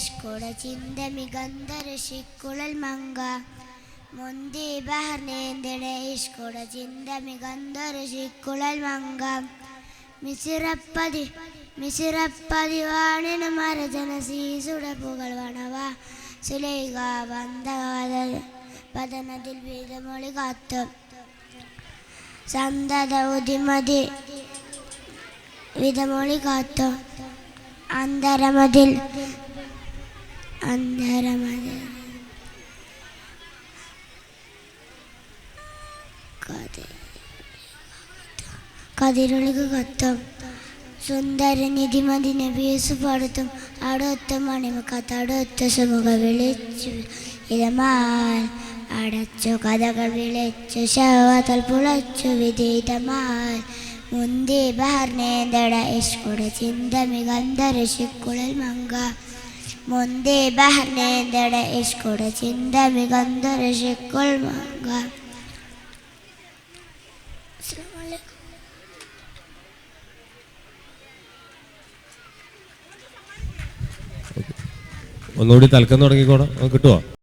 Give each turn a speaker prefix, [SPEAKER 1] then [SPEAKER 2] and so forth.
[SPEAKER 1] ഇഷ്കുട ചിന്ത മികന്തരശിക്കുഴൽ മങ്ക മുന്തി ബഹർനേന്ദട ഇഷ്കുട ചിന്ത മികന്തരശിക്കുഴൽ മങ്ക മിസിറപ്പതിവാണിന് മരജന സീസുട പുകൾ വണവ സുലൈക ബന്ധവാദ പതനത്തിൽ വീതമൊളി കാത്തു സന്തത ഉദിമതി വിധമൊളി കാത്തു അന്തരമതിൽ കതിരൊളിക്ക് കത്തും സുന്ദര നിധിമതി നബീസ് പാടത്തും അടുത്ത മണിമുഖത്ത് അടുത്ത സുമുഖ വിളിച്ചു ഇതമാൽ അടച്ചു കഥകൾ വിളിച്ചു ശവതൽ പുളച്ചു വിധീതമാൽ മുന്തി ബഹർനേന്ദട ഇഷ്കുട ചിന്ത മികന്തരശിക്കുഴൽ മങ്ക മുന്തി ബഹർനേന്ദട ഇഷ്കുട ചിന്ത മികന്തരശിക്കുഴൽ മങ്ക.
[SPEAKER 2] ഒന്നുകൂടി തലക്കം തുടങ്ങിക്കോടാ, കിട്ടുമോ?